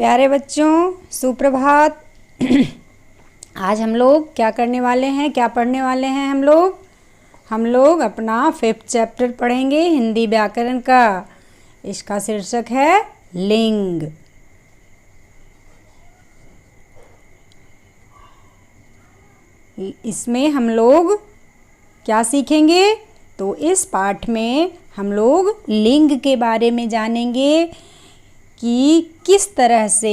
प्यारे बच्चों, सुप्रभात। आज हम लोग क्या करने वाले हैं, क्या पढ़ने वाले हैं? हम लोग अपना 5th चैप्टर पढ़ेंगे हिंदी व्याकरण का। इसका शीर्षक है लिंग। इसमें हम लोग क्या सीखेंगे? तो इस पाठ में हम लोग लिंग के बारे में जानेंगे कि किस तरह से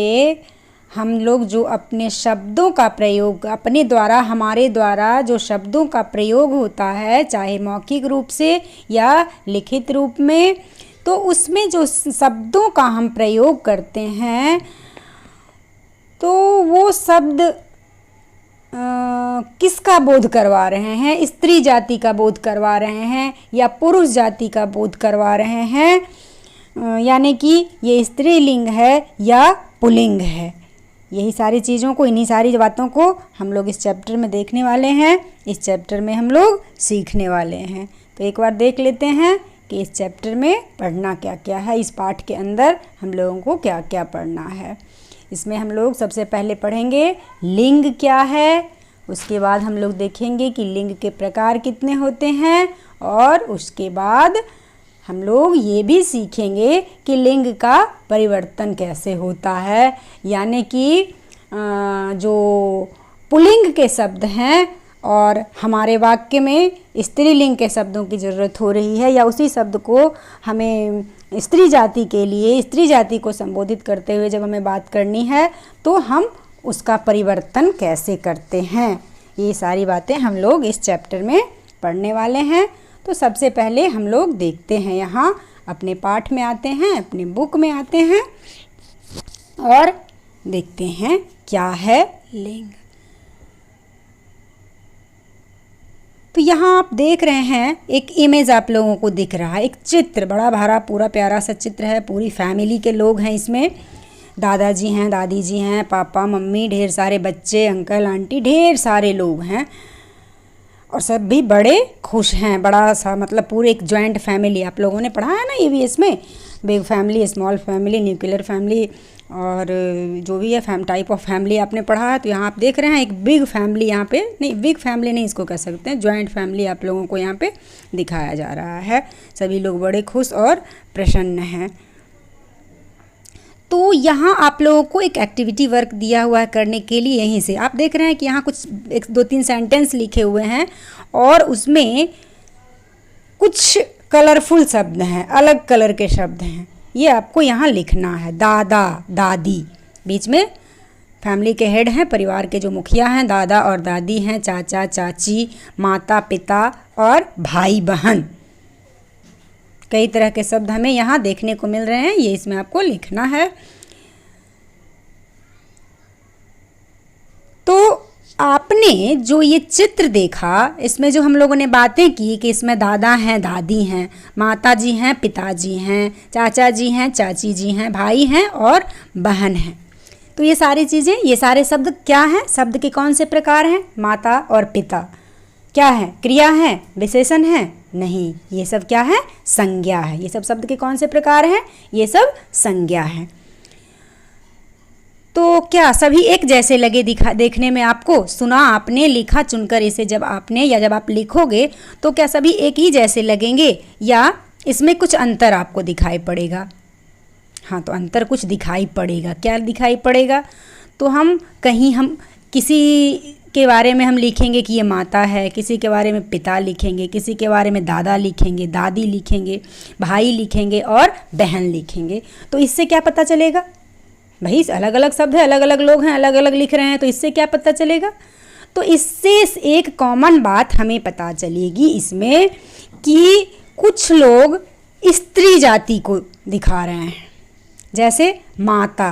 हम लोग जो अपने शब्दों का प्रयोग अपने द्वारा हमारे द्वारा जो शब्दों का प्रयोग होता है, चाहे मौखिक रूप से या लिखित रूप में, तो उसमें जो शब्दों का हम प्रयोग करते हैं तो वो शब्द किसका बोध करवा रहे हैं? स्त्री जाति का बोध करवा रहे हैं या पुरुष जाति का बोध करवा रहे हैं? यानी कि ये स्त्रीलिंग है या पुल्लिंग है। यही सारी चीज़ों को, इन्हीं सारी बातों को हम लोग इस चैप्टर में देखने वाले हैं, इस चैप्टर में हम लोग सीखने वाले हैं। तो एक बार देख लेते हैं कि इस चैप्टर में पढ़ना क्या क्या है, इस पाठ के अंदर हम लोगों को क्या क्या पढ़ना है। इसमें हम लोग सबसे पहले पढ़ेंगे लिंग क्या है, उसके बाद हम लोग देखेंगे कि लिंग के प्रकार कितने होते हैं, और उसके बाद हम लोग ये भी सीखेंगे कि लिंग का परिवर्तन कैसे होता है। यानी कि जो पुल्लिंग के शब्द हैं और हमारे वाक्य में स्त्रीलिंग के शब्दों की ज़रूरत हो रही है, या उसी शब्द को हमें स्त्री जाति के लिए, स्त्री जाति को संबोधित करते हुए जब हमें बात करनी है तो हम उसका परिवर्तन कैसे करते हैं, ये सारी बातें हम लोग इस चैप्टर में पढ़ने वाले हैं। तो सबसे पहले हम लोग देखते हैं, यहाँ अपने पाठ में आते हैं, अपनी बुक में आते हैं और देखते हैं क्या है लिंग। तो यहाँ आप देख रहे हैं एक इमेज आप लोगों को दिख रहा है, एक चित्र, बड़ा भारा पूरा प्यारा सा चित्र है। पूरी फैमिली के लोग हैं इसमें, दादाजी हैं, दादी जी हैं, पापा मम्मी, ढेर सारे बच्चे, अंकल आंटी, ढेर सारे लोग हैं और सब भी बड़े खुश हैं। बड़ा सा मतलब पूरे एक जॉइंट फैमिली, आप लोगों ने पढ़ा है ना EVS में, big family, small family, nuclear family और जो भी है टाइप ऑफ फैमिली आपने पढ़ा है। तो यहाँ आप देख रहे हैं एक बिग फैमिली, यहाँ पे नहीं, बिग फैमिली नहीं इसको कह सकते हैं, जॉइंट फैमिली आप लोगों को यहाँ पे दिखाया जा रहा है। सभी लोग बड़े खुश और प्रसन्न हैं। तो यहाँ आप लोगों को एक एक्टिविटी वर्क दिया हुआ है करने के लिए। यहीं से आप देख रहे हैं कि यहाँ कुछ 1-2-3 सेंटेंस लिखे हुए हैं और उसमें कुछ कलरफुल शब्द हैं, अलग कलर के शब्द हैं, ये आपको यहाँ लिखना है। दादा दादी, बीच में फैमिली के हेड हैं, परिवार के जो मुखिया हैं, दादा और दादी हैं, चाचा चाची, माता पिता और भाई बहन, कई तरह के शब्द हमें यहाँ देखने को मिल रहे हैं, ये इसमें आपको लिखना है। तो आपने जो ये चित्र देखा, इसमें जो हम लोगों ने बातें की कि इसमें दादा हैं, दादी हैं, माता जी हैं, पिताजी हैं, चाचा जी हैं, चाची जी हैं, भाई हैं और बहन हैं। तो ये सारी चीज़ें, ये सारे शब्द क्या हैं? शब्द के कौन से प्रकार हैं? माता और पिता क्या है? क्रिया है? विशेषण है? नहीं, ये सब क्या है? संज्ञा है। ये सब शब्द के कौन से प्रकार हैं? ये सब संज्ञा है। तो क्या सभी एक जैसे लगे देखने में आपको? सुना आपने, लिखा चुनकर इसे जब आपने या जब आप लिखोगे तो क्या सभी एक ही जैसे लगेंगे या इसमें कुछ अंतर आपको दिखाई पड़ेगा? हाँ, तो अंतर कुछ दिखाई पड़ेगा। क्या दिखाई पड़ेगा? तो हम किसी के बारे में हम लिखेंगे कि ये माता है, किसी के बारे में पिता लिखेंगे, किसी के बारे में दादा लिखेंगे, दादी लिखेंगे, भाई लिखेंगे और बहन लिखेंगे। तो इससे क्या पता चलेगा? भाई अलग अलग शब्द है, अलग अलग लोग हैं, अलग अलग लिख रहे हैं, तो इससे क्या पता चलेगा? तो इससे एक कॉमन बात हमें पता चलेगी इसमें कि कुछ लोग स्त्री जाति को दिखा रहे हैं। जैसे माता,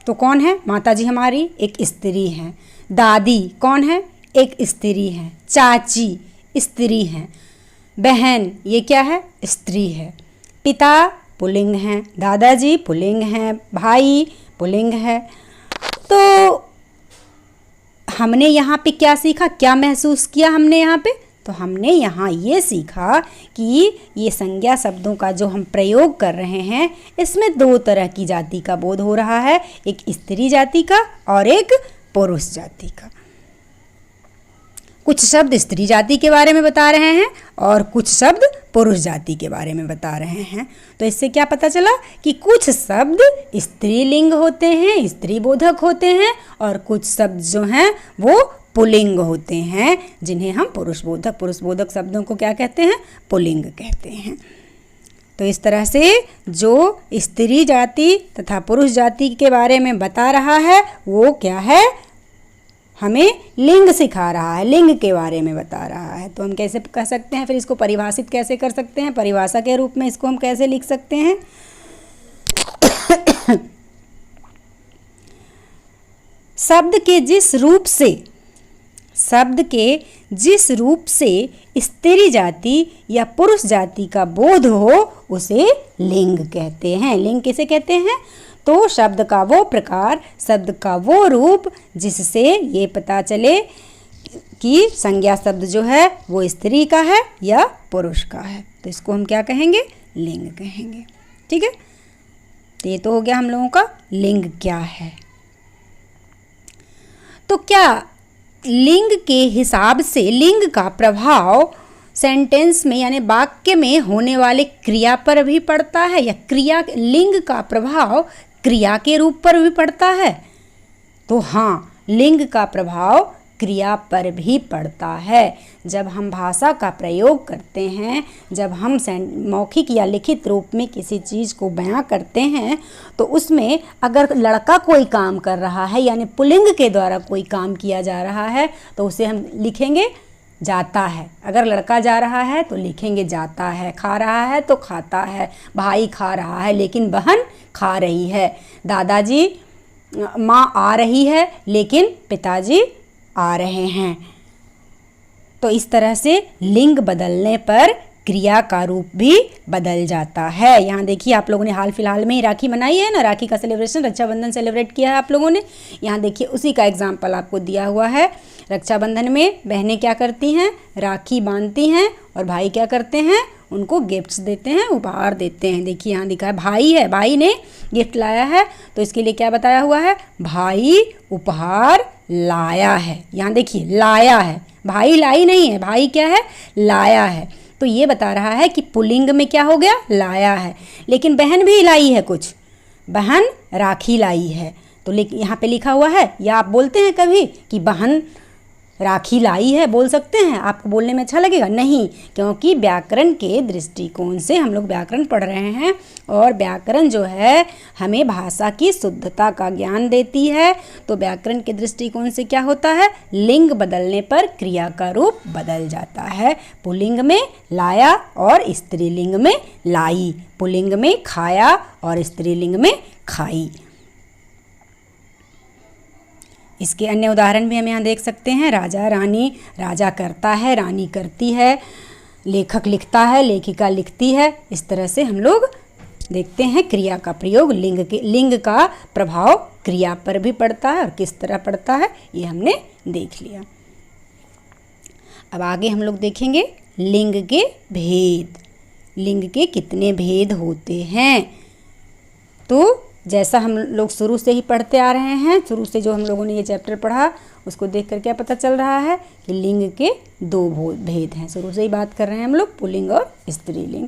तो कौन है? माता जी हमारी एक स्त्री हैं। दादी कौन है? एक स्त्री है। चाची स्त्री हैं। बहन ये क्या है? स्त्री है। पिता पुल्लिंग हैं, दादाजी पुल्लिंग हैं, भाई पुल्लिंग है। तो हमने यहाँ पे क्या सीखा, क्या महसूस किया हमने यहाँ पे? तो हमने यहाँ ये सीखा कि ये संज्ञा शब्दों का जो हम प्रयोग कर रहे हैं इसमें दो तरह की जाति का बोध हो रहा है, एक स्त्री जाति का और एक पुरुष जाति का। कुछ शब्द स्त्री जाति के बारे में बता रहे हैं और कुछ शब्द पुरुष जाति के बारे में बता रहे हैं। तो इससे क्या पता चला कि कुछ शब्द स्त्रीलिंग होते हैं, स्त्री बोधक होते हैं, और कुछ शब्द जो हैं वो पुल्लिंग होते हैं, जिन्हें हम पुरुष बोधक शब्दों को क्या कहते हैं? पुल्लिंग कहते हैं। तो इस तरह से जो स्त्री जाति तथा पुरुष जाति के बारे में बता रहा है वो क्या है? हमें लिंग सिखा रहा है, लिंग के बारे में बता रहा है। तो हम कैसे कह सकते हैं, फिर इसको परिभाषित कैसे कर सकते हैं? परिभाषा के रूप में इसको हम कैसे लिख सकते हैं? शब्द के जिस रूप से स्त्री जाति या पुरुष जाति का बोध हो उसे लिंग कहते हैं। लिंग किसे कहते हैं? तो शब्द का वो प्रकार, शब्द का वो रूप जिससे ये पता चले कि संज्ञा शब्द जो है वो स्त्री का है या पुरुष का है, तो इसको हम क्या कहेंगे? लिंग कहेंगे। ठीक है, तो ये तो हो गया हम लोगों का लिंग क्या है। तो क्या लिंग के हिसाब से लिंग का प्रभाव सेंटेंस में यानी वाक्य में होने वाले क्रिया पर भी पड़ता है, या लिंग का प्रभाव क्रिया के रूप पर भी पड़ता है? तो हाँ, लिंग का प्रभाव क्रिया पर भी पड़ता है। जब हम भाषा का प्रयोग करते हैं, जब हम मौखिक या लिखित रूप में किसी चीज़ को बयां करते हैं, तो उसमें अगर लड़का कोई काम कर रहा है यानी पुल्लिंग के द्वारा कोई काम किया जा रहा है तो उसे हम लिखेंगे जाता है। अगर लड़का जा रहा है तो लिखेंगे जाता है, खा रहा है तो खाता है, भाई खा रहा है लेकिन बहन खा रही है, दादाजी माँ आ रही है लेकिन पिताजी आ रहे हैं। तो इस तरह से लिंग बदलने पर क्रिया का रूप भी बदल जाता है। यहाँ देखिए, आप लोगों ने हाल फिलहाल में ही राखी मनाई है ना, राखी का सेलिब्रेशन, रक्षाबंधन सेलिब्रेट किया है आप लोगों ने। यहाँ देखिए उसी का एग्जाम्पल आपको दिया हुआ है। रक्षाबंधन में बहनें क्या करती हैं? राखी बांधती हैं और भाई क्या करते हैं? उनको गिफ्ट्स देते हैं, उपहार देते हैं। देखिए यहाँ दिखा है, भाई है, भाई ने गिफ्ट लाया है, तो इसके लिए क्या बताया हुआ है? भाई उपहार लाया है। यहाँ देखिए लाया है, भाई लाई नहीं है, भाई क्या है? लाया है। तो ये बता रहा है कि पुल्लिंग में क्या हो गया? लाया है। लेकिन बहन भी लाई है, कुछ बहन राखी लाई है। तो यहाँ पे लिखा हुआ है, या आप बोलते हैं कभी कि बहन राखी लाई है? बोल सकते हैं? आपको बोलने में अच्छा लगेगा? नहीं, क्योंकि व्याकरण के दृष्टिकोण से हम लोग व्याकरण पढ़ रहे हैं और व्याकरण जो है हमें भाषा की शुद्धता का ज्ञान देती है। तो व्याकरण के दृष्टिकोण से क्या होता है? लिंग बदलने पर क्रिया का रूप बदल जाता है। पुल्लिंग में लाया और स्त्रीलिंग में लाई, पुल्लिंग में खाया और स्त्रीलिंग में खाई। इसके अन्य उदाहरण भी हम यहाँ देख सकते हैं। राजा रानी, राजा करता है, रानी करती है, लेखक लिखता है, लेखिका लिखती है। इस तरह से हम लोग देखते हैं क्रिया का प्रयोग, लिंग का प्रभाव क्रिया पर भी पड़ता है और किस तरह पड़ता है ये हमने देख लिया। अब आगे हम लोग देखेंगे लिंग के भेद। लिंग के कितने भेद होते हैं? तो जैसा हम लोग शुरू से ही पढ़ते आ रहे हैं, शुरू से जो हम लोगों ने ये चैप्टर पढ़ा उसको देख कर क्या पता चल रहा है कि लिंग के दो भेद हैं। शुरू से ही बात कर रहे हैं हम लोग पुल्लिंग और स्त्रीलिंग।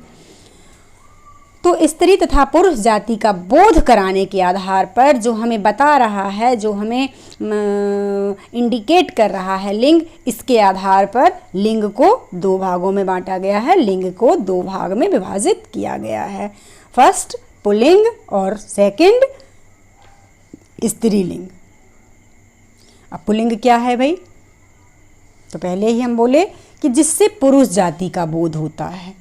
तो स्त्री तथा पुरुष जाति का बोध कराने के आधार पर जो हमें बता रहा है, जो हमें इंडिकेट कर रहा है लिंग, इसके आधार पर लिंग को दो भागों में बांटा गया है, लिंग को दो भाग में विभाजित किया गया है। फर्स्ट पुल्लिंग और सेकंड स्त्रीलिंग। अब पुल्लिंग क्या है भाई? तो पहले ही हम बोले कि जिससे पुरुष जाति का बोध होता है।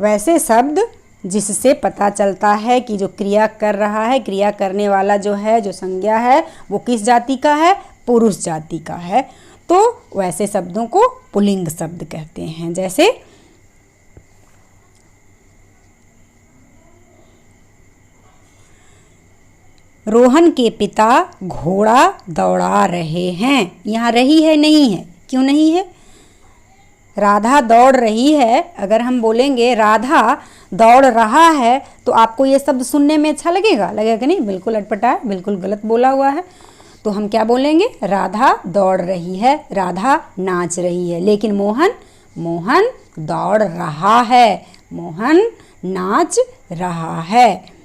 वैसे शब्द जिससे पता चलता है कि जो क्रिया कर रहा है, क्रिया करने वाला जो है, जो संज्ञा है, वो किस जाति का है? पुरुष जाति का है। तो वैसे शब्दों को पुल्लिंग शब्द कहते हैं। जैसे रोहन के पिता घोड़ा दौड़ा रहे हैं। यहाँ रही है नहीं है, क्यों नहीं है? राधा दौड़ रही है, अगर हम बोलेंगे राधा दौड़ रहा है तो आपको ये शब्द सुनने में अच्छा लगेगा? लगेगा कि नहीं? बिल्कुल अटपटा है, बिल्कुल गलत बोला हुआ है। तो हम क्या बोलेंगे? राधा दौड़ रही है, राधा नाच रही है। लेकिन मोहन दौड़ रहा है, मोहन नाच रहा है।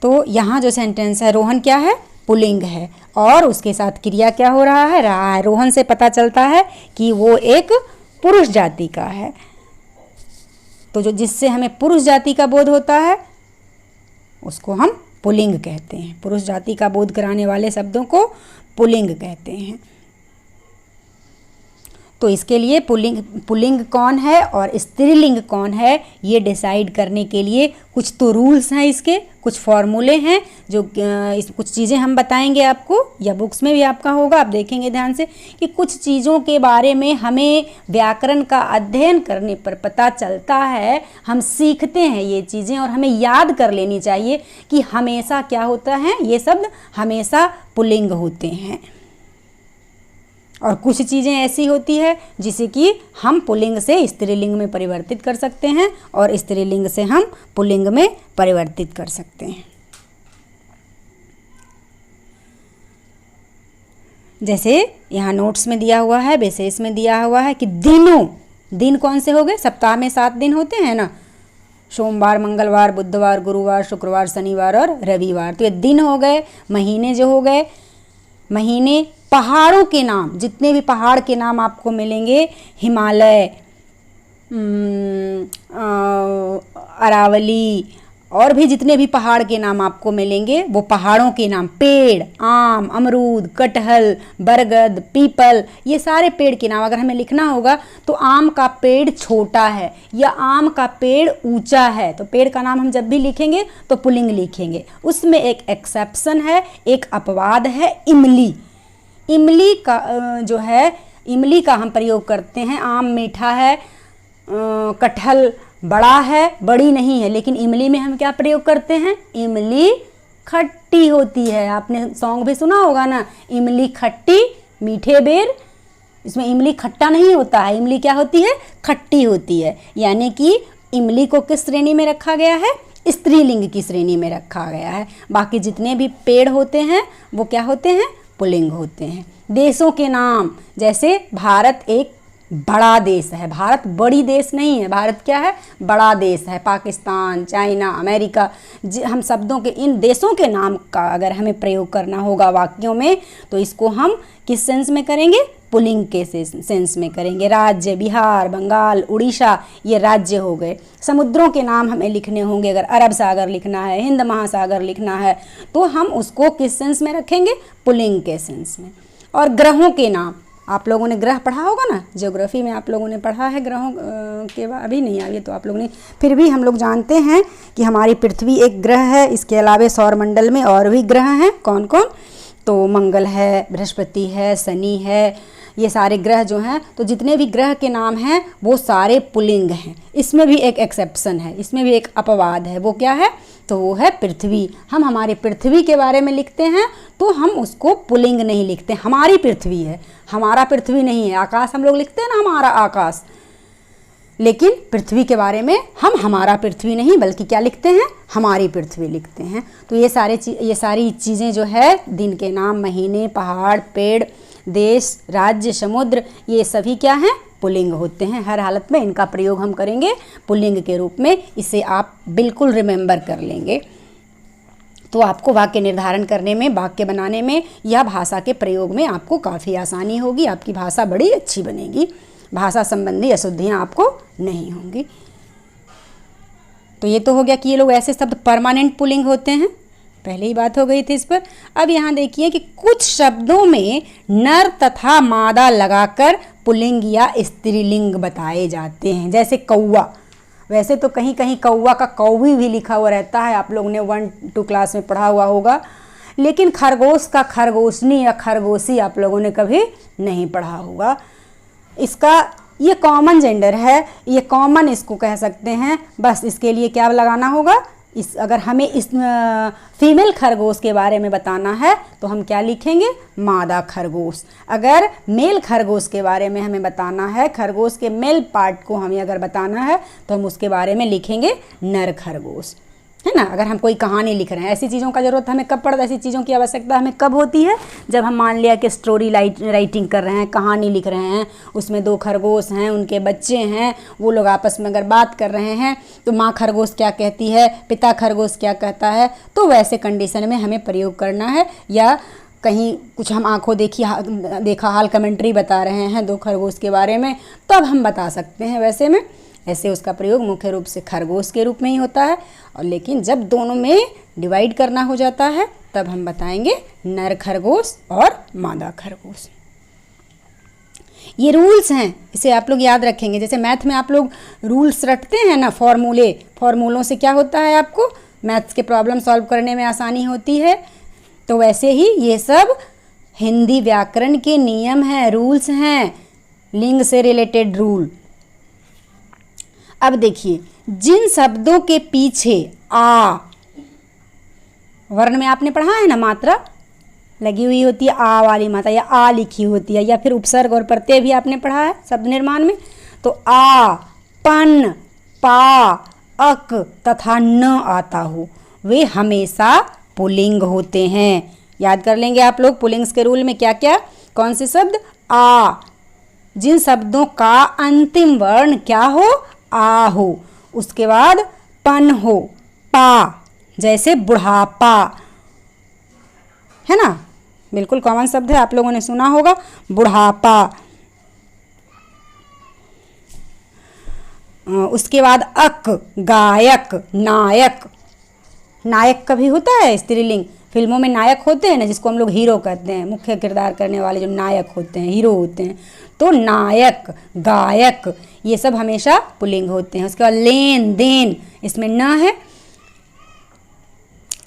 तो यहाँ जो सेंटेंस है, रोहन क्या है? पुल्लिंग है, और उसके साथ क्रिया क्या हो रहा है? रोहन से पता चलता है कि वो एक पुरुष जाति का है। तो जो जिससे हमें पुरुष जाति का बोध होता है उसको हम पुल्लिंग कहते हैं। पुरुष जाति का बोध कराने वाले शब्दों को पुल्लिंग कहते हैं। तो इसके लिए पुल्लिंग कौन है और स्त्रीलिंग कौन है, ये डिसाइड करने के लिए कुछ तो रूल्स हैं, इसके कुछ फॉर्मूले हैं, जो कुछ चीज़ें हम बताएंगे आपको, या बुक्स में भी आपका होगा, आप देखेंगे ध्यान से कि कुछ चीज़ों के बारे में हमें व्याकरण का अध्ययन करने पर पता चलता है, हम सीखते हैं ये चीज़ें, और हमें याद कर लेनी चाहिए कि हमेशा क्या होता है, ये शब्द हमेशा पुल्लिंग होते हैं। और कुछ चीज़ें ऐसी होती है जिसे कि हम पुल्लिंग से स्त्रीलिंग में परिवर्तित कर सकते हैं, और स्त्रीलिंग से हम पुल्लिंग में परिवर्तित कर सकते हैं। जैसे यहाँ नोट्स में दिया हुआ है, बेसिस में दिया हुआ है कि दिन कौन से हो गए? सप्ताह में 7 दिन होते हैं ना, सोमवार, मंगलवार, बुधवार, गुरुवार, शुक्रवार, शनिवार और रविवार। तो ये दिन हो गए। महीने जो हो गए, महीने पहाड़ों के नाम, जितने भी पहाड़ के नाम आपको मिलेंगे, हिमालय, अरावली, और भी जितने भी पहाड़ के नाम आपको मिलेंगे वो पहाड़ों के नाम। पेड़, आम, अमरूद, कटहल, बरगद, पीपल, ये सारे पेड़ के नाम अगर हमें लिखना होगा तो आम का पेड़ छोटा है या आम का पेड़ ऊंचा है, तो पेड़ का नाम हम जब भी लिखेंगे तो पुल्लिंग लिखेंगे। उसमें एक एक्सेप्शन है, एक अपवाद है, इमली। इमली का जो है, इमली का हम प्रयोग करते हैं। आम मीठा है, कटहल बड़ा है, बड़ी नहीं है, लेकिन इमली में हम क्या प्रयोग करते हैं? इमली खट्टी होती है। आपने सॉन्ग भी सुना होगा ना, इमली खट्टी मीठे बेर। इसमें इमली खट्टा नहीं होता है, इमली क्या होती है? खट्टी होती है। यानी कि इमली को किस श्रेणी में रखा गया है? स्त्रीलिंग की श्रेणी में रखा गया है। बाकी जितने भी पेड़ होते हैं वो क्या होते हैं? पुल्लिंग होते हैं। देशों के नाम, जैसे भारत एक बड़ा देश है, भारत बड़ी देश नहीं है, भारत क्या है? बड़ा देश है। पाकिस्तान, चाइना, अमेरिका, हम शब्दों के, इन देशों के नाम का अगर हमें प्रयोग करना होगा वाक्यों में तो इसको हम किस सेंस में करेंगे? पुल्लिंग के सेंस में करेंगे। राज्य, बिहार, बंगाल, उड़ीसा, ये राज्य हो गए। समुद्रों के नाम हमें लिखने होंगे, अगर अरब सागर लिखना है, हिंद महासागर लिखना है, तो हम उसको किस सेंस में रखेंगे? पुल्लिंग के सेंस में। और ग्रहों के नाम, आप लोगों ने ग्रह पढ़ा होगा ना, ज्योग्राफी में आप लोगों ने पढ़ा है ग्रहों के, अभी नहीं आगे तो आप लोगों ने, फिर भी हम लोग जानते हैं कि हमारी पृथ्वी एक ग्रह है। इसके अलावा सौरमंडल में और भी ग्रह हैं। कौन कौन? तो मंगल है, बृहस्पति है, शनि है, ये सारे ग्रह जो हैं, तो जितने भी ग्रह के नाम हैं वो सारे पुल्लिंग हैं। इसमें भी एक एक्सेप्शन है, इसमें भी एक अपवाद है। वो क्या है? तो वो है पृथ्वी। हम हमारी पृथ्वी के बारे में लिखते हैं तो हम उसको पुल्लिंग नहीं लिखते। हमारी पृथ्वी है, हमारा पृथ्वी नहीं है। आकाश हम लोग लिखते हैं ना, हमारा आकाश, लेकिन पृथ्वी के बारे में हम हमारा पृथ्वी नहीं बल्कि क्या लिखते हैं? हमारी पृथ्वी लिखते हैं। तो ये सारी चीज़ें जो है, दिन के नाम, महीने, पहाड़, पेड़, देश, राज्य, समुद्र, ये सभी क्या हैं? पुल्लिंग होते हैं। हर हालत में इनका प्रयोग हम करेंगे पुल्लिंग के रूप में। इसे आप बिल्कुल रिमेंबर कर लेंगे तो आपको वाक्य निर्धारण करने में, वाक्य बनाने में या भाषा के प्रयोग में आपको काफ़ी आसानी होगी। आपकी भाषा बड़ी अच्छी बनेगी, भाषा संबंधी अशुद्धियाँ आपको नहीं होंगी। तो ये तो हो गया कि ये लोग ऐसे शब्द परमानेंट पुल्लिंग होते हैं, पहले ही बात हो गई थी इस पर। अब यहाँ देखिए कि कुछ शब्दों में नर तथा मादा लगाकर पुल्लिंग या स्त्रीलिंग बताए जाते हैं। जैसे कौवा, वैसे तो कहीं कहीं कौवा का कौवी भी लिखा हुआ रहता है, आप लोगों ने 1-2 क्लास में पढ़ा हुआ होगा, लेकिन खरगोश का खरगोशनी या खरगोशी आप लोगों ने कभी नहीं पढ़ा होगा। इसका ये कॉमन जेंडर है, ये कॉमन इसको कह सकते हैं। बस इसके लिए क्या लगाना होगा? अगर हमें इस फीमेल खरगोश के बारे में बताना है तो हम क्या लिखेंगे, मादा खरगोश। अगर मेल खरगोश के बारे में हमें बताना है, खरगोश के मेल पार्ट को हमें अगर बताना है तो हम उसके बारे में लिखेंगे नर खरगोश, है ना। अगर हम कोई कहानी लिख रहे हैं, ऐसी चीज़ों का ज़रूरत हमें कब पड़ता है, ऐसी चीज़ों की आवश्यकता हमें कब होती है, जब हम मान लिया कि स्टोरी राइटिंग कर रहे हैं, कहानी लिख रहे हैं, उसमें 2 खरगोश हैं, उनके बच्चे हैं, वो लोग आपस में अगर बात कर रहे हैं तो माँ खरगोश क्या कहती है, पिता खरगोश क्या कहता है, तो वैसे कंडीशन में हमें प्रयोग करना है। या कहीं कुछ हम आंखों देखा हाल कमेंट्री बता रहे हैं 2 खरगोश के बारे में, तब हम बता सकते हैं वैसे में। ऐसे उसका प्रयोग मुख्य रूप से खरगोश के रूप में ही होता है, और लेकिन जब दोनों में डिवाइड करना हो जाता है तब हम बताएंगे नर खरगोश और मादा खरगोश। ये रूल्स हैं, इसे आप लोग याद रखेंगे। जैसे मैथ में आप लोग रूल्स रटते हैं ना, फॉर्मूलों से क्या होता है, आपको मैथ्स के प्रॉब्लम सॉल्व करने में आसानी होती है। तो वैसे ही ये सब हिंदी व्याकरण के नियम हैं, रूल्स हैं, लिंग से रिलेटेड रूल। अब देखिए, जिन शब्दों के पीछे आ वर्ण में आपने पढ़ा है ना, मात्रा लगी हुई होती है, आ वाली मात्रा या आ लिखी होती है, या फिर उपसर्ग और प्रत्यय भी आपने पढ़ा है शब्द निर्माण में। तो आ, पन, पा, अक तथा न आता हो, वे हमेशा पुल्लिंग होते हैं। याद कर लेंगे आप लोग पुल्लिंग्स के रूल में क्या क्या, कौन से शब्द, आ। जिन शब्दों का अंतिम वर्ण क्या हो, आ हो। उसके बाद पन हो, पा, जैसे बुढ़ापा, है ना, बिल्कुल कॉमन शब्द है, आप लोगों ने सुना होगा, बुढ़ापा। उसके बाद अक, गायक, नायक। नायक कभी होता है स्त्रीलिंग, फिल्मों में नायक होते हैं ना, जिसको हम लोग हीरो कहते हैं, मुख्य किरदार करने वाले जो नायक होते हैं, हीरो होते हैं। तो नायक, गायक, ये सब हमेशा पुल्लिंग होते हैं। उसके बाद लेन देन, इसमें न है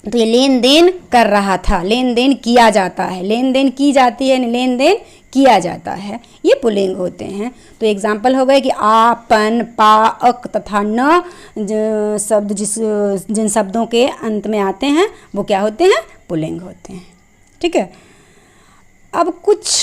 तो ये लेन देन कर रहा था, लेन देन किया जाता है, लेन देन की जाती है, लेन देन किया जाता है, ये पुल्लिंग होते हैं। तो एग्जाम्पल हो गए कि आ, पन, पा, अक तथा न शब्द जिन शब्दों के अंत में आते हैं वो क्या होते हैं, पुल्लिंग होते हैं। ठीक है। अब कुछ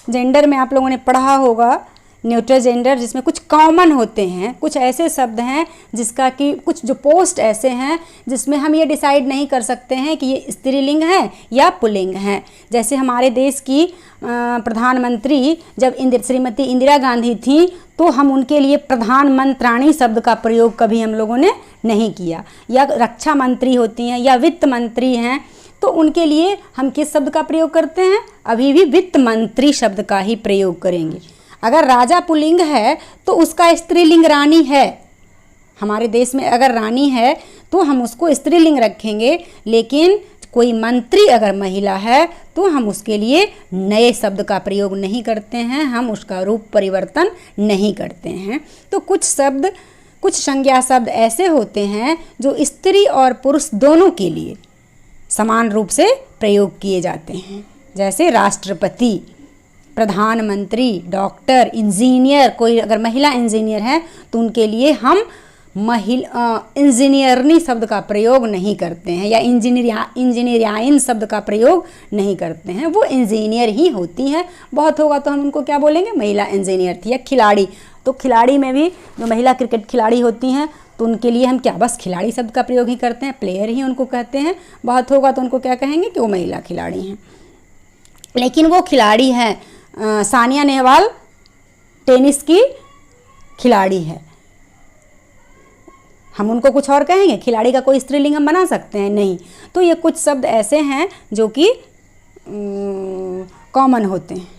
जेंडर में आप लोगों ने पढ़ा होगा, न्यूट्रल जेंडर, जिसमें कुछ कॉमन होते हैं, कुछ ऐसे शब्द हैं जिसका कि कुछ जो पोस्ट ऐसे हैं जिसमें हम ये डिसाइड नहीं कर सकते हैं कि ये स्त्रीलिंग है या पुल्लिंग है। जैसे हमारे देश की प्रधानमंत्री जब श्रीमती इंदिरा गांधी थी तो हम उनके लिए प्रधानमंत्राणी शब्द का प्रयोग कभी हम लोगों ने नहीं किया। या रक्षा मंत्री होती हैं या वित्त मंत्री हैं तो उनके लिए हम किस शब्द का प्रयोग करते हैं, अभी भी वित्त मंत्री शब्द का ही प्रयोग करेंगे। अगर राजा पुल्लिंग है तो उसका स्त्रीलिंग रानी है। हमारे देश में अगर रानी है तो हम उसको स्त्रीलिंग रखेंगे, लेकिन कोई मंत्री अगर महिला है तो हम उसके लिए नए शब्द का प्रयोग नहीं करते हैं, हम उसका रूप परिवर्तन नहीं करते हैं। तो कुछ शब्द, कुछ संज्ञा शब्द ऐसे होते हैं जो स्त्री और पुरुष दोनों के लिए समान रूप से प्रयोग किए जाते हैं। जैसे राष्ट्रपति, प्रधानमंत्री, डॉक्टर, इंजीनियर, कोई अगर महिला इंजीनियर है तो उनके लिए हम इंजीनियरनी शब्द का प्रयोग नहीं करते हैं, या इंजीनियरियन शब्द का प्रयोग नहीं करते हैं, वो इंजीनियर ही होती हैं। बहुत होगा तो हम उनको क्या बोलेंगे, महिला इंजीनियर थी। या खिलाड़ी, तो खिलाड़ी में भी जो महिला क्रिकेट खिलाड़ी होती हैं तो उनके लिए हम क्या बस खिलाड़ी शब्द का प्रयोग ही करते हैं, प्लेयर ही उनको कहते हैं। बहुत होगा तो उनको क्या कहेंगे कि वो महिला खिलाड़ी हैं, लेकिन वो खिलाड़ी हैं। सानिया नेहवाल टेनिस की खिलाड़ी है, हम उनको कुछ और कहेंगे, खिलाड़ी का कोई स्त्रीलिंग हम बना सकते हैं, नहीं। तो ये कुछ शब्द ऐसे हैं जो कि कॉमन होते हैं।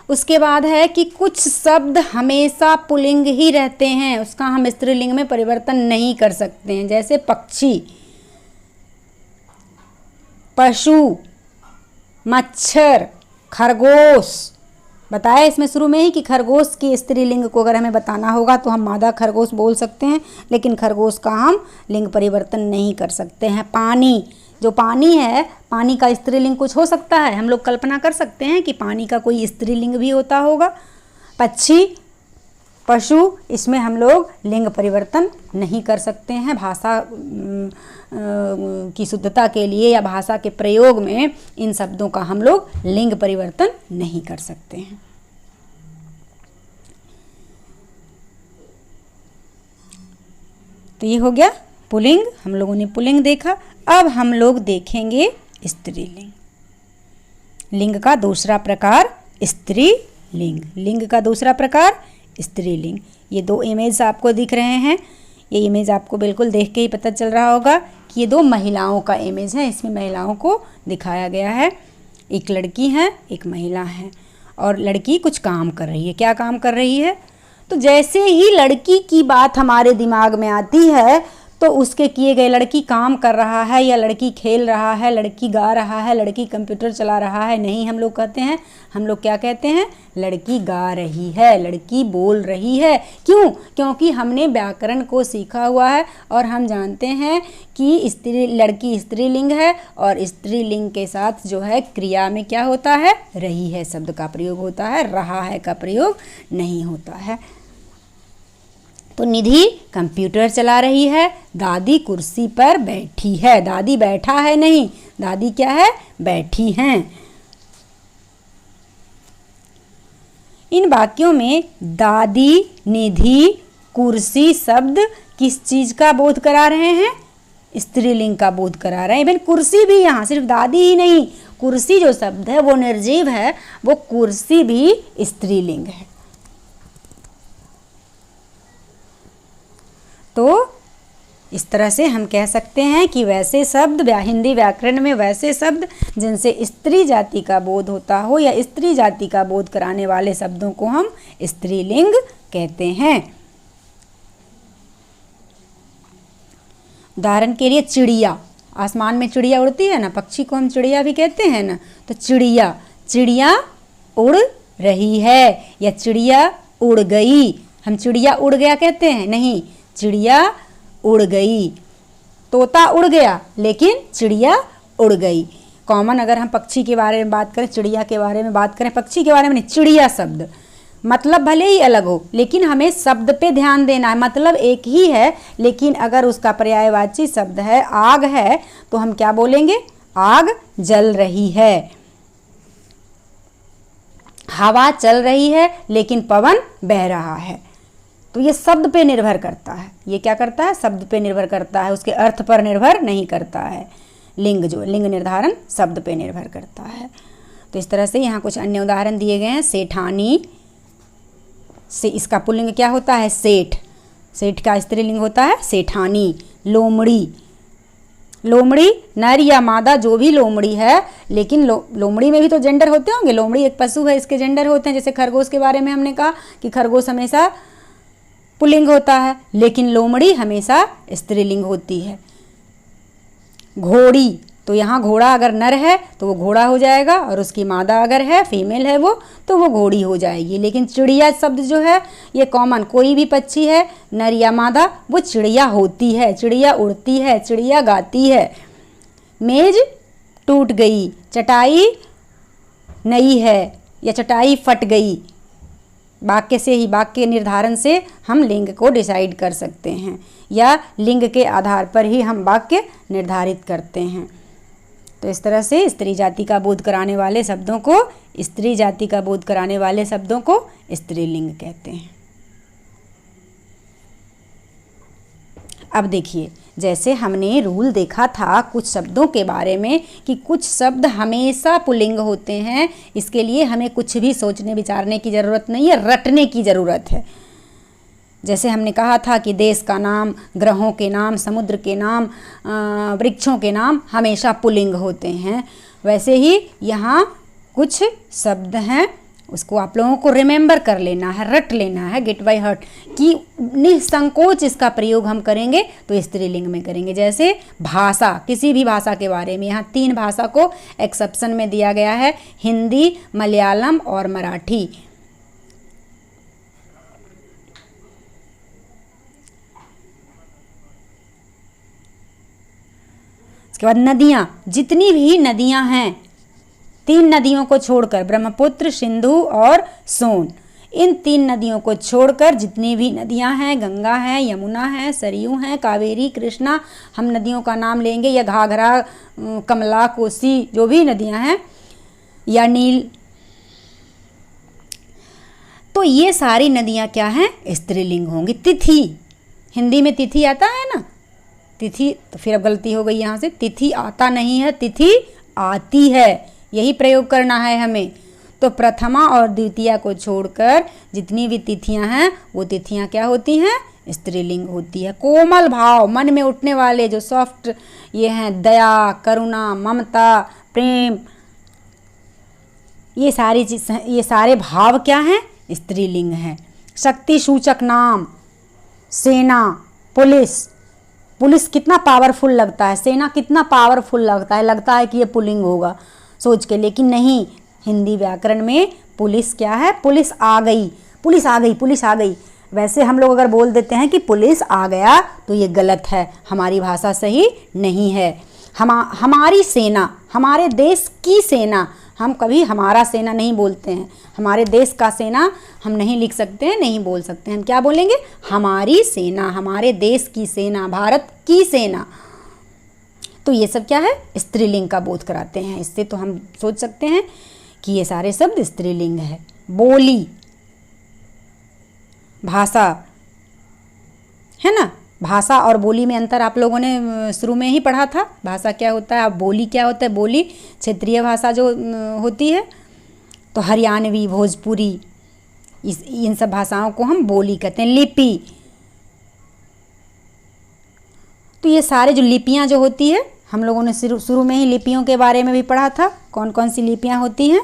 उसके बाद है कि कुछ शब्द हमेशा पुल्लिंग ही रहते हैं, उसका हम स्त्रीलिंग में परिवर्तन नहीं कर सकते हैं। जैसे पक्षी, पशु, मच्छर, खरगोश। बताया इसमें शुरू में ही कि खरगोश की स्त्रीलिंग को अगर हमें बताना होगा तो हम मादा खरगोश बोल सकते हैं, लेकिन खरगोश का हम लिंग परिवर्तन नहीं कर सकते हैं। पानी, जो पानी है, पानी का स्त्रीलिंग कुछ हो सकता है, हम लोग कल्पना कर सकते हैं कि पानी का कोई स्त्रीलिंग भी होता होगा। पक्षी, पशु, इसमें हम लोग लिंग परिवर्तन नहीं कर सकते हैं। भाषा की शुद्धता के लिए या भाषा के प्रयोग में इन शब्दों का हम लोग लिंग परिवर्तन नहीं कर सकते हैं। तो ये हो गया पुल्लिंग, हम लोगों ने पुल्लिंग देखा। अब हम लोग देखेंगे स्त्रीलिंग। लिंग का दूसरा प्रकार स्त्रीलिंग। लिंग का दूसरा प्रकार स्त्रीलिंग। ये दो इमेज आपको दिख रहे हैं। ये इमेज आपको बिल्कुल देख के ही पता चल रहा होगा कि ये दो महिलाओं का इमेज है। इसमें महिलाओं को दिखाया गया है। एक लड़की है, एक महिला है, और लड़की कुछ काम कर रही है। क्या काम कर रही है? तो जैसे ही लड़की की बात हमारे दिमाग में आती है तो उसके किए गए, लड़की काम कर रहा है या लड़की खेल रहा है, लड़की गा रहा है, लड़की कंप्यूटर चला रहा है, नहीं, हम लोग कहते हैं, हम लोग क्या कहते हैं? लड़की गा रही है, लड़की बोल रही है। क्यों? क्योंकि हमने व्याकरण को सीखा हुआ है और हम जानते हैं कि लड़की स्त्रीलिंग है और स्त्रीलिंग के साथ जो है क्रिया में क्या होता है? रही है शब्द का प्रयोग होता है, रहा है का प्रयोग नहीं होता है। तो निधि कंप्यूटर चला रही है, दादी कुर्सी पर बैठी है। दादी बैठा है नहीं, दादी क्या है? बैठी हैं। इन वाक्यों में दादी, निधि, कुर्सी शब्द किस चीज का बोध करा रहे हैं? स्त्रीलिंग का बोध करा रहे हैं। इवन कुर्सी भी, यहाँ सिर्फ दादी ही नहीं, कुर्सी जो शब्द है वो निर्जीव है, वो कुर्सी भी स्त्रीलिंग है। तो इस तरह से हम कह सकते हैं कि वैसे शब्द, हिंदी व्याकरण में वैसे शब्द जिनसे स्त्री जाति का बोध होता हो या स्त्री जाति का बोध कराने वाले शब्दों को हम स्त्रीलिंग कहते हैं। उदाहरण के लिए चिड़िया, आसमान में चिड़िया उड़ती है ना, पक्षी को हम चिड़िया भी कहते हैं ना। तो चिड़िया, चिड़िया उड़ रही है या चिड़िया उड़ गई। हम चिड़िया उड़ गया कहते हैं? नहीं, चिड़िया उड़ गई। तोता उड़ गया लेकिन चिड़िया उड़ गई। कॉमन अगर हम पक्षी के बारे में बात करें, चिड़िया के बारे में बात करें, पक्षी के बारे में नहीं, चिड़िया शब्द मतलब भले ही अलग हो लेकिन हमें शब्द पे ध्यान देना है। मतलब एक ही है लेकिन अगर उसका पर्यायवाची शब्द है आग है तो हम क्या बोलेंगे? आग जल रही है। हवा चल रही है लेकिन पवन बह रहा है। तो ये शब्द पे निर्भर करता है। ये क्या करता है? शब्द पे निर्भर करता है, उसके अर्थ पर निर्भर नहीं करता है। लिंग जो लिंग निर्धारण शब्द पे निर्भर करता है। तो इस तरह से यहाँ कुछ अन्य उदाहरण दिए गए हैं। सेठानी से, इसका पुल्लिंग क्या होता है? सेठ। सेठ का स्त्रीलिंग होता है सेठानी। लोमड़ी, लोमड़ी नर या मादा जो भी लोमड़ी है, लेकिन लोमड़ी में भी तो जेंडर होते होंगे। लोमड़ी एक पशु है, इसके जेंडर होते हैं। जैसे खरगोश के बारे में हमने कहा कि खरगोश हमेशा पुल्लिंग होता है लेकिन लोमड़ी हमेशा स्त्रीलिंग होती है। घोड़ी, तो यहाँ घोड़ा अगर नर है तो वो घोड़ा हो जाएगा और उसकी मादा अगर है, फीमेल है वो, तो वो घोड़ी हो जाएगी। लेकिन चिड़िया शब्द जो है ये कॉमन, कोई भी पक्षी है नर या मादा वो चिड़िया होती है, चिड़िया उड़ती है, चिड़िया गाती है। मेज टूट गई, चटाई नई है या चटाई फट गई। वाक्य से ही, वाक्य निर्धारण से हम लिंग को डिसाइड कर सकते हैं या लिंग के आधार पर ही हम वाक्य निर्धारित करते हैं। तो इस तरह से स्त्री जाति का बोध कराने वाले शब्दों को, स्त्री जाति का बोध कराने वाले शब्दों को स्त्रीलिंग कहते हैं। अब देखिए, जैसे हमने रूल देखा था कुछ शब्दों के बारे में कि कुछ शब्द हमेशा पुल्लिंग होते हैं, इसके लिए हमें कुछ भी सोचने विचारने की ज़रूरत नहीं है, रटने की ज़रूरत है। जैसे हमने कहा था कि देश का नाम, ग्रहों के नाम, समुद्र के नाम, वृक्षों के नाम हमेशा पुल्लिंग होते हैं, वैसे ही यहाँ कुछ शब्द हैं, उसको आप लोगों को रिमेंबर कर लेना है, रट लेना है, गेट बाय हार्ट, कि निसंकोच इसका प्रयोग हम करेंगे तो स्त्रीलिंग में करेंगे। जैसे भाषा, किसी भी भाषा के बारे में, यहाँ 3 भाषा को एक्सेप्शन में दिया गया है, हिंदी, मलयालम और मराठी। इसके बाद नदियाँ, जितनी भी नदियाँ हैं, 3 नदियों को छोड़कर, ब्रह्मपुत्र, सिंधु और सोन, इन 3 नदियों को छोड़कर जितनी भी नदियां हैं, गंगा है, यमुना है, सरयू है, कावेरी, कृष्णा, हम नदियों का नाम लेंगे, या घाघरा, कमला, कोसी, जो भी नदियां हैं, या नील, तो ये सारी नदियां क्या हैं? स्त्रीलिंग होंगी। तिथि, हिंदी में तिथि आता है ना, तिथि, तो फिर अब गलती हो गई यहाँ से, तिथि आता नहीं है, तिथि आती है, यही प्रयोग करना है हमें। तो प्रथमा और द्वितीया को छोड़कर जितनी भी तिथियां हैं वो तिथियां क्या होती हैं? स्त्रीलिंग होती है। कोमल भाव, मन में उठने वाले जो सॉफ्ट ये हैं, दया, करुणा, ममता, प्रेम, ये सारी चीज, ये सारे भाव क्या हैं? स्त्रीलिंग हैं। शक्ति सूचक नाम, सेना, पुलिस, पुलिस कितना पावरफुल लगता है, सेना कितना पावरफुल लगता है कि ये पुल्लिंग होगा सोच के, लेकिन नहीं, हिंदी व्याकरण में पुलिस क्या है? पुलिस आ गई, पुलिस आ गई, पुलिस आ गई। वैसे हम लोग अगर बोल देते हैं कि पुलिस आ गया तो ये गलत है, हमारी भाषा सही नहीं है। हमारी सेना, हमारे देश की सेना, हम कभी हमारा सेना नहीं बोलते हैं, हमारे देश का सेना हम नहीं लिख सकते हैं, नहीं बोल सकते हैं, हम क्या बोलेंगे? हमारी सेना, हमारे देश की सेना, भारत की सेना। तो ये सब क्या है? स्त्रीलिंग का बोध कराते हैं। इससे तो हम सोच सकते हैं कि ये सारे शब्द स्त्रीलिंग है। बोली, भाषा, है ना, भाषा और बोली में अंतर आप लोगों ने शुरू में ही पढ़ा था। भाषा क्या होता है, अब बोली क्या होता है? बोली क्षेत्रीय भाषा जो होती है, तो हरियाणवी, भोजपुरी, इन सब भाषाओं को हम बोली कहते हैं। लिपि, तो ये सारे जो लिपियां जो होती है, हम लोगों ने शुरू में ही लिपियों के बारे में भी पढ़ा था, कौन कौन सी लिपियां होती हैं।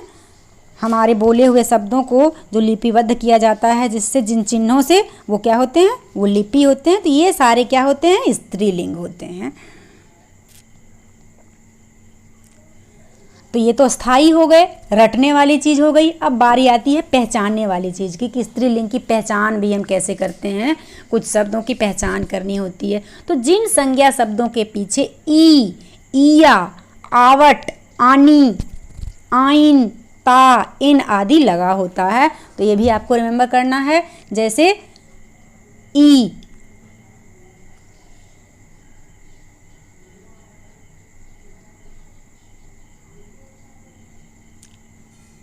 हमारे बोले हुए शब्दों को जो लिपिबद्ध किया जाता है, जिससे जिन चिन्हों से वो क्या होते हैं? वो लिपि होते हैं। तो ये सारे क्या होते हैं? स्त्रीलिंग होते हैं। तो ये तो स्थायी हो गए, रटने वाली चीज़ हो गई। अब बारी आती है पहचानने वाली चीज़ की, कि स्त्रीलिंग की पहचान भी हम कैसे करते हैं। कुछ शब्दों की पहचान करनी होती है। तो जिन संज्ञा शब्दों के पीछे ई, ईया, आवट, आनी, आइन, ता, इन आदि लगा होता है, तो ये भी आपको रिमेंबर करना है। जैसे ई,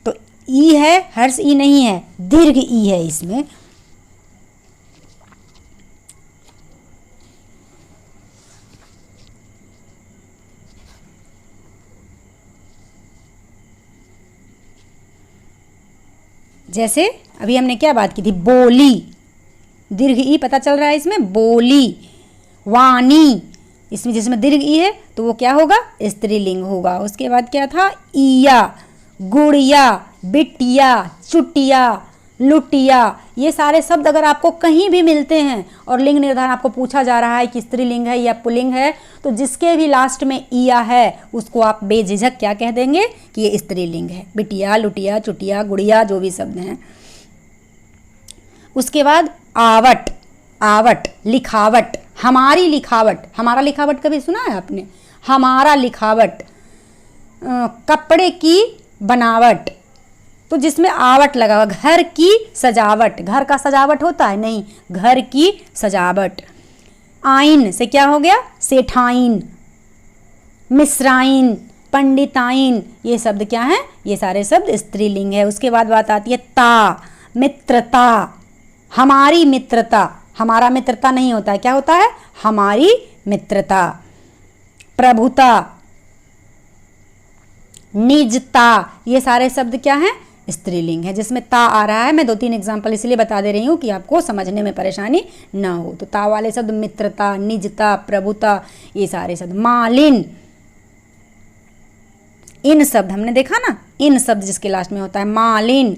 तो ई है, हर्ष ई नहीं है, दीर्घ ई है इसमें। जैसे अभी हमने क्या बात की थी? बोली, दीर्घ ई पता चल रहा है इसमें, बोली। वाणी, इसमें जिसमें दीर्घ ई है तो वो क्या होगा? स्त्रीलिंग होगा। उसके बाद क्या था? ईया, गुड़िया, बिटिया, चुटिया, लुटिया, ये सारे शब्द अगर आपको कहीं भी मिलते हैं और लिंग निर्धारण आपको पूछा जा रहा है कि स्त्रीलिंग है या पुल्लिंग है, तो जिसके भी लास्ट में ईया है उसको आप बेझिझक क्या कह देंगे? कि ये स्त्रीलिंग है। बिटिया, लुटिया, चुटिया, गुड़िया, जो भी शब्द हैं। उसके बाद आवट, आवट, लिखावट, हमारी लिखावट। हमारा लिखावट कभी सुना है आपने? हमारा लिखावट। कपड़े की बनावट, तो जिसमें आवट लगा हुआ। घर की सजावट, घर का सजावट होता है? नहीं, घर की सजावट। आइन से क्या हो गया? सेठाइन, मिश्राइन, पंडिताइन, ये शब्द क्या है? ये सारे शब्द स्त्रीलिंग है। उसके बाद बात आती है ता, मित्रता, हमारी मित्रता। हमारा मित्रता नहीं होता है, क्या होता है? हमारी मित्रता। प्रभुता, निजता, ये सारे शब्द क्या हैं? स्त्रीलिंग है। जिसमें ता आ रहा है, मैं 2-3 एग्जाम्पल इसलिए बता दे रही हूँ कि आपको समझने में परेशानी ना हो। तो ता वाले शब्द मित्रता, निजता, प्रभुता, ये सारे शब्द। मालिन, इन शब्द हमने देखा ना, इन शब्द जिसके लास्ट में होता है। मालिन,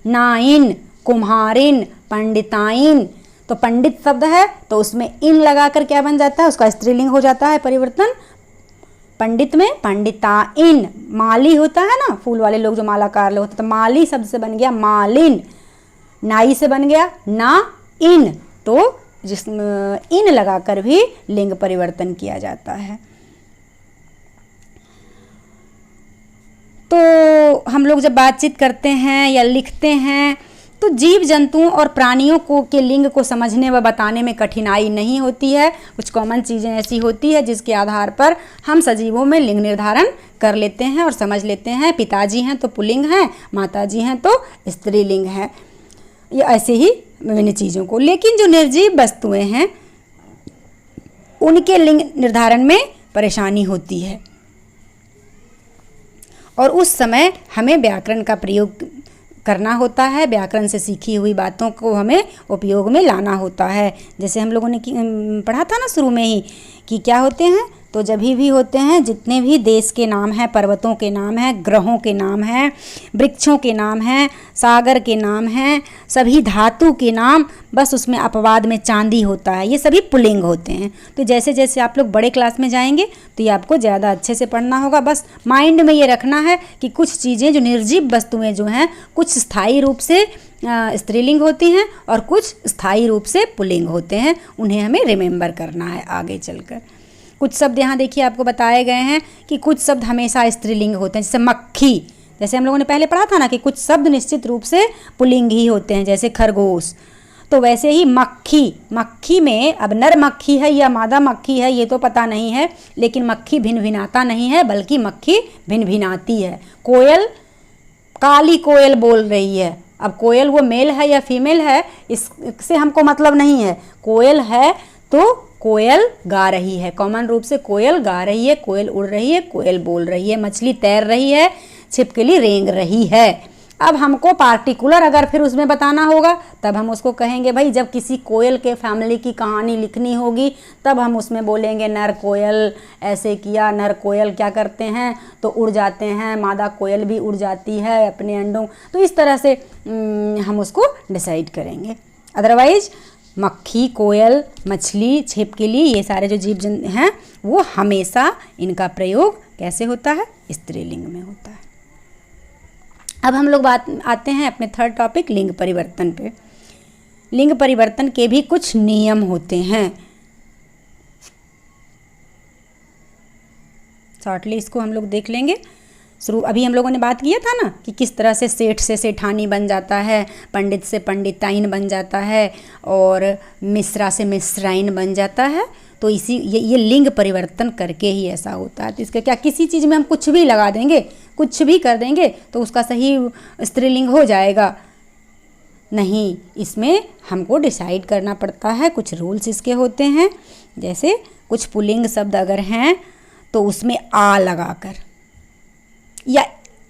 नाइन, कुम्हारिन, पंडिताइन। तो पंडित शब्द है तो उसमें इन लगाकर क्या बन जाता है? उसका स्त्रीलिंग हो जाता है परिवर्तन। पंडित में पंडिताइन। माली होता है ना, फूल वाले लोग जो मालाकार लोग होते हैं, तो माली शब्द से बन गया मालिन। नाई से बन गया ना इन, तो जिसमें इन लगाकर भी लिंग परिवर्तन किया जाता है। तो हम लोग जब बातचीत करते हैं या लिखते हैं तो जीव जंतुओं और प्राणियों को के लिंग को समझने व बताने में कठिनाई नहीं होती है। कुछ कॉमन चीज़ें ऐसी होती है जिसके आधार पर हम सजीवों में लिंग निर्धारण कर लेते हैं और समझ लेते हैं। पिताजी हैं तो पुल्लिंग हैं, माताजी हैं तो स्त्रीलिंग है। ये ऐसे ही विभिन्न चीज़ों को, लेकिन जो निर्जीव वस्तुएं हैं उनके लिंग निर्धारण में परेशानी होती है और उस समय हमें व्याकरण का प्रयोग करना होता है। व्याकरण से सीखी हुई बातों को हमें उपयोग में लाना होता है। जैसे हम लोगों ने पढ़ा था ना शुरू में ही कि क्या होते हैं, तो जब भी होते हैं जितने भी देश के नाम हैं, पर्वतों के नाम हैं, ग्रहों के नाम हैं, वृक्षों के नाम हैं, सागर के नाम हैं, सभी धातु के नाम, बस उसमें अपवाद में चांदी होता है, ये सभी पुल्लिंग होते हैं। तो जैसे जैसे आप लोग बड़े क्लास में जाएंगे तो ये आपको ज़्यादा अच्छे से पढ़ना होगा। बस माइंड में ये रखना है कि कुछ चीज़ें जो निर्जीव वस्तुएं जो हैं कुछ स्थायी रूप से स्त्रीलिंग होती हैं और कुछ स्थायी रूप से पुल्लिंग होते हैं, उन्हें हमें रिमेंबर करना है आगे चलकर। कुछ शब्द यहाँ देखिए आपको बताए गए हैं कि कुछ शब्द हमेशा स्त्रीलिंग होते हैं, जैसे मक्खी। जैसे हम लोगों ने पहले पढ़ा था ना कि कुछ शब्द निश्चित रूप से पुल्लिंग ही होते हैं, जैसे खरगोश। तो वैसे ही मक्खी, मक्खी में अब नर मक्खी है या मादा मक्खी है ये तो पता नहीं है, लेकिन मक्खी भिन भिनाता नहीं है बल्कि मक्खी भिन भिनाती है। कोयल, काली कोयल बोल रही है। अब कोयल वो मेल है या फीमेल है इससे हमको मतलब नहीं है, कोयल है तो कोयल गा रही है। कॉमन रूप से कोयल गा रही है, कोयल उड़ रही है, कोयल बोल रही है, मछली तैर रही है, छिपकली रेंग रही है। अब हमको पार्टिकुलर अगर फिर उसमें बताना होगा तब हम उसको कहेंगे भाई जब किसी कोयल के फैमिली की कहानी लिखनी होगी तब हम उसमें बोलेंगे नर कोयल ऐसे किया, नर कोयल क्या करते हैं तो उड़ जाते हैं, मादा कोयल भी उड़ जाती है अपने अंडों। तो इस तरह से हम उसको डिसाइड करेंगे। अदरवाइज मक्खी, कोयल, मछली, छिपकली, ये सारे जो जीव जंतु हैं वो हमेशा इनका प्रयोग कैसे होता है, स्त्रीलिंग में होता है। अब हम लोग बात आते हैं अपने थर्ड टॉपिक लिंग परिवर्तन पे। लिंग परिवर्तन के भी कुछ नियम होते हैं। शॉर्टली इसको हम लोग देख लेंगे। शुरू अभी हम लोगों ने बात किया था ना कि किस तरह से सेठ से सेठानी बन जाता है, पंडित से पंडिताइन बन जाता है और मिश्रा से मिश्राइन बन जाता है। तो इसी ये लिंग परिवर्तन करके ही ऐसा होता है। तो इसका क्या, किसी चीज़ में हम कुछ भी लगा देंगे, कुछ भी कर देंगे तो उसका सही स्त्रीलिंग हो जाएगा? नहीं, इसमें हमको डिसाइड करना पड़ता है। कुछ रूल्स इसके होते हैं। जैसे कुछ पुल्लिंग शब्द अगर हैं तो उसमें आ लगाकर या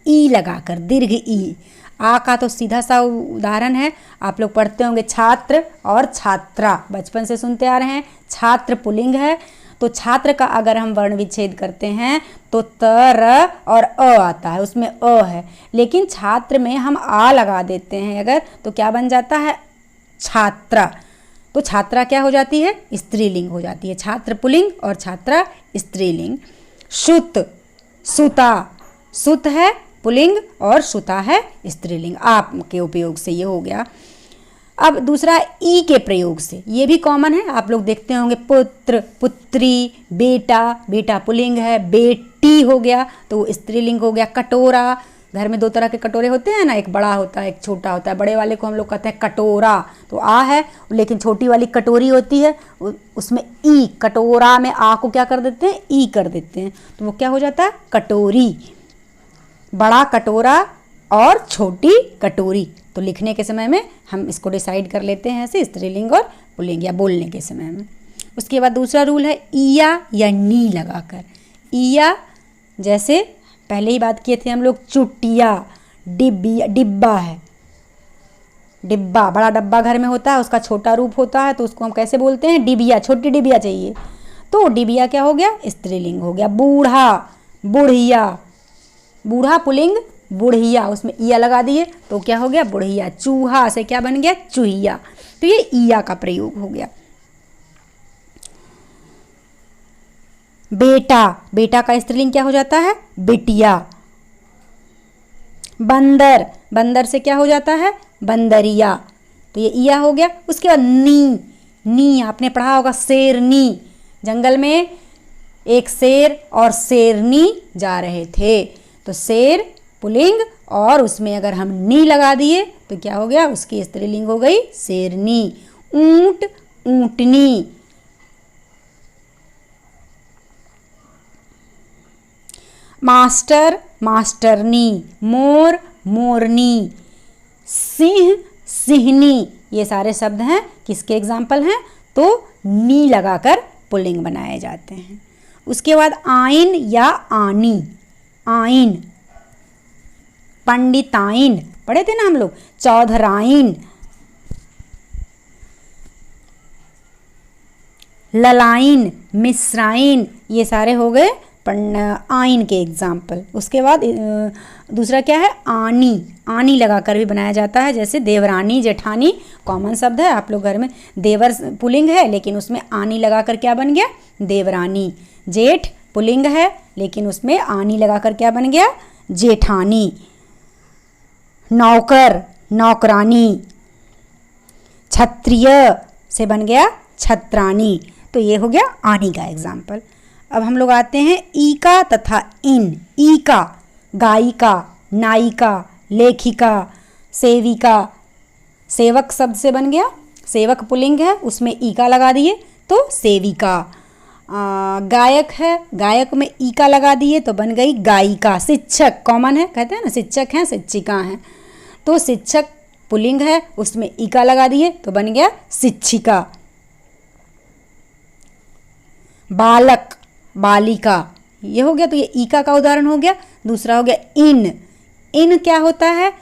ई लगाकर, दीर्घ ई। आ का तो सीधा सा उदाहरण है, आप लोग पढ़ते होंगे छात्र और छात्रा, बचपन से सुनते आ रहे हैं। छात्र पुल्लिंग है तो छात्र का अगर हम वर्ण विच्छेद करते हैं तो त, र और अ आता है, उसमें अ है। लेकिन छात्र में हम आ लगा देते हैं अगर तो क्या बन जाता है, छात्रा। तो छात्रा क्या हो जाती है, स्त्रीलिंग हो जाती है। छात्र पुल्लिंग और छात्रा स्त्रीलिंग। सुत, सुता, सुत है पुल्लिंग और सुता है स्त्रीलिंग। आप के उपयोग से ये हो गया। अब दूसरा ई के प्रयोग से, ये भी कॉमन है, आप लोग देखते होंगे पुत्र, पुत्री, बेटा, बेटा पुल्लिंग है, बेटी हो गया तो स्त्रीलिंग हो गया। कटोरा, घर में दो तरह के कटोरे होते हैं ना, एक बड़ा होता है एक छोटा होता है। बड़े वाले को हम लोग कहते हैं कटोरा, तो आ है, लेकिन छोटी वाली कटोरी होती है उसमें ई, कटोरा में आ को क्या कर देते हैं, ई कर देते हैं, तो वो क्या हो जाता है, कटोरी। बड़ा कटोरा और छोटी कटोरी, तो लिखने के समय में हम इसको डिसाइड कर लेते हैं ऐसे, स्त्रीलिंग और पुल्लिंग या बोलने के समय में। उसके बाद दूसरा रूल है ईया या नी लगाकर। ईया जैसे पहले ही बात किए थे हम लोग, चुटिया, डिब्बिया, डिब्बा है, डिब्बा, बड़ा डब्बा घर में होता है उसका छोटा रूप होता है तो उसको हम कैसे बोलते हैं, डिबिया, छोटी डिबिया चाहिए तो डिबिया क्या हो गया, स्त्रीलिंग हो गया। बूढ़ा, बुढ़िया, बूढ़ा पुल्लिंग, बुढ़िया, उसमें ईया लगा दिए तो क्या हो गया, बुढ़िया। चूहा से क्या बन गया, चूहिया, तो ये ईया का प्रयोग हो गया। बेटा, बेटा का स्त्रीलिंग क्या हो जाता है, बिटिया। बंदर, बंदर से क्या हो जाता है, बंदरिया, तो ये ईया हो गया। उसके बाद नी, नी आपने पढ़ा होगा, शेरनी, जंगल में एक शेर और शेरनी जा रहे थे तो शेर पुल्लिंग, और उसमें अगर हम नी लगा दिए तो क्या हो गया, उसकी स्त्रीलिंग हो गई शेरनी। ऊंट, ऊंटनी। मास्टर, मास्टरनी। मोर, मोरनी। सिंह, सिंहनी। ये सारे शब्द हैं, किसके एग्जाम्पल हैं, तो नी लगाकर पुल्लिंग बनाए जाते हैं। उसके बाद आइन या आनी। आइन, पंडिताइन पढ़े थे ना हम लोग, चौधराइन, ललाइन, मिश्राइन, ये सारे हो गए आइन के एग्जाम्पल। उसके बाद दूसरा क्या है, आनी। आनी लगाकर भी बनाया जाता है, जैसे देवरानी, जेठानी, कॉमन शब्द है, आप लोग घर में देवर पुल्लिंग है लेकिन उसमें आनी लगाकर क्या बन गया, देवरानी। जेठ पुल्लिंग है लेकिन उसमें आनी लगाकर क्या बन गया, जेठानी। नौकर, नौकरानी। क्षत्रिय से बन गया छत्रानी। तो ये हो गया आनी का एग्जाम्पल। अब हम लोग आते हैं ईका तथा इन। ईका, गायिका, नायिका, लेखिका, सेविका। सेवक शब्द से बन गया, सेवक पुल्लिंग है, उसमें ईका लगा दिए तो सेविका। गायक है, गायक में ईका लगा दिए तो बन गई गायिका। शिक्षक कॉमन है, कहते हैं ना शिक्षक हैं, शिक्षिका हैं, तो शिक्षक पुल्लिंग है, उसमें ईका लगा दिए तो बन गया शिक्षिका। बालक, बालिका, ये हो गया, तो ये ईका का उदाहरण हो गया। दूसरा हो गया इन। इन क्या होता है,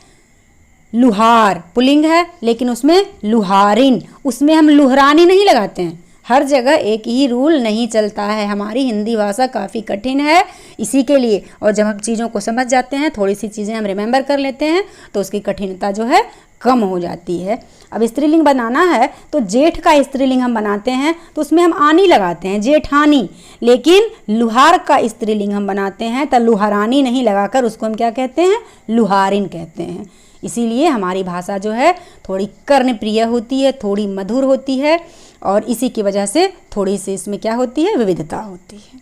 लुहार पुल्लिंग है लेकिन उसमें लुहारिन, उसमें हम लुहरानी नहीं लगाते हैं। हर जगह एक ही रूल नहीं चलता है, हमारी हिंदी भाषा काफ़ी कठिन है इसी के लिए, और जब हम चीज़ों को समझ जाते हैं, थोड़ी सी चीज़ें हम रिमेंबर कर लेते हैं तो उसकी कठिनता जो है कम हो जाती है। अब स्त्रीलिंग बनाना है तो जेठ का स्त्रीलिंग हम बनाते हैं तो उसमें हम आनी लगाते हैं, जेठानी, लेकिन लुहार का स्त्रीलिंग हम बनाते हैं तो लुहारानी नहीं लगाकर उसको हम क्या कहते हैं, लुहारिन कहते हैं। इसीलिए हमारी भाषा जो है थोड़ी कर्णप्रिय होती है, थोड़ी मधुर होती है, और इसी की वजह से थोड़ी सी इसमें क्या होती है, विविधता होती है।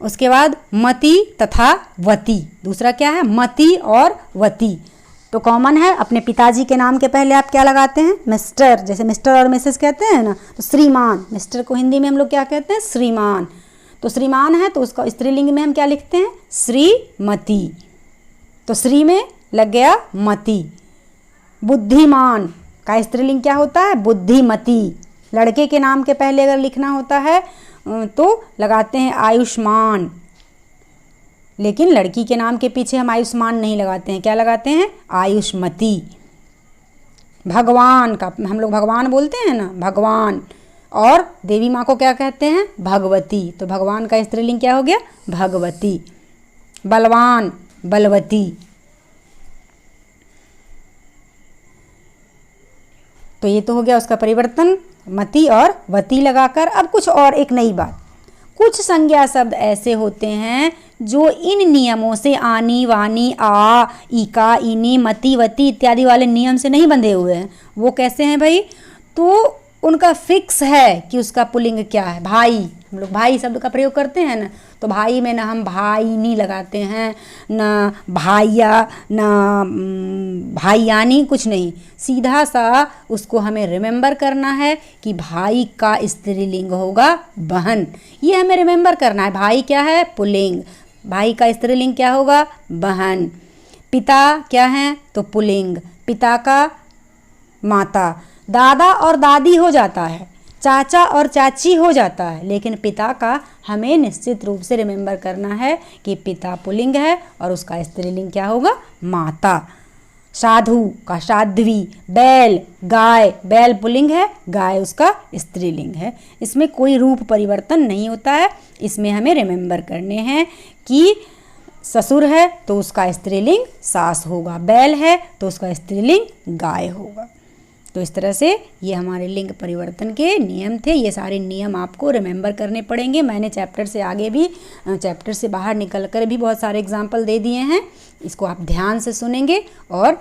उसके बाद मति तथा वती। दूसरा क्या है, मति और वती, तो कॉमन है। अपने पिताजी के नाम के पहले आप क्या लगाते हैं, मिस्टर, जैसे मिस्टर और मिसेस कहते हैं ना, तो श्रीमान, मिस्टर को हिंदी में हम लोग क्या कहते हैं, श्रीमान। तो श्रीमान है तो उसका स्त्रीलिंग में हम क्या लिखते हैं, श्रीमती, तो श्री में लग गया मति। बुद्धिमान का स्त्रीलिंग क्या होता है, बुद्धिमती। लड़के के नाम के पहले अगर लिखना होता है तो लगाते हैं आयुष्मान, लेकिन लड़की के नाम के पीछे हम आयुष्मान नहीं लगाते हैं, क्या लगाते हैं, आयुष्मती। भगवान का हम लोग भगवान बोलते हैं ना, भगवान, और देवी माँ को क्या कहते हैं, भगवती, तो भगवान का स्त्रीलिंग क्या हो गया, भगवती। बलवान, बलवती। तो ये तो हो गया उसका परिवर्तन, मति और वती लगाकर। अब कुछ और एक नई बात, कुछ संज्ञा शब्द ऐसे होते हैं जो इन नियमों से, आनी, वानी, आ, ईका, इनी, मति, वती इत्यादि वाले नियम से नहीं बंधे हुए हैं। वो कैसे हैं भाई, तो उनका फिक्स है कि उसका पुल्लिंग क्या है। भाई, हम लोग भाई शब्द का प्रयोग करते हैं ना, तो भाई में ना हम भाईनी लगाते हैं, ना भाइया, ना भाईयानी, कुछ नहीं, सीधा सा उसको हमें रिमेंबर करना है कि भाई का स्त्रीलिंग होगा बहन, ये हमें रिमेंबर करना है। भाई क्या है, पुल्लिंग, भाई का स्त्रीलिंग क्या होगा, बहन। पिता क्या है, तो पुल्लिंग, पिता का माता। दादा और दादी हो जाता है, चाचा और चाची हो जाता है, लेकिन पिता का हमें निश्चित रूप से रिमेंबर करना है कि पिता पुल्लिंग है और उसका स्त्रीलिंग क्या होगा, माता। साधु का साध्वी। बैल, गाय, बैल पुल्लिंग है, गाय उसका स्त्रीलिंग है। इसमें कोई रूप परिवर्तन नहीं होता है, इसमें हमें रिमेंबर करने हैं कि ससुर है तो उसका स्त्रीलिंग सास होगा, बैल है तो उसका स्त्रीलिंग गाय होगा। तो इस तरह से ये हमारे लिंग परिवर्तन के नियम थे। ये सारे नियम आपको रिमेंबर करने पड़ेंगे। मैंने चैप्टर से आगे भी, चैप्टर से बाहर निकल कर भी बहुत सारे एग्जाम्पल दे दिए हैं। इसको आप ध्यान से सुनेंगे और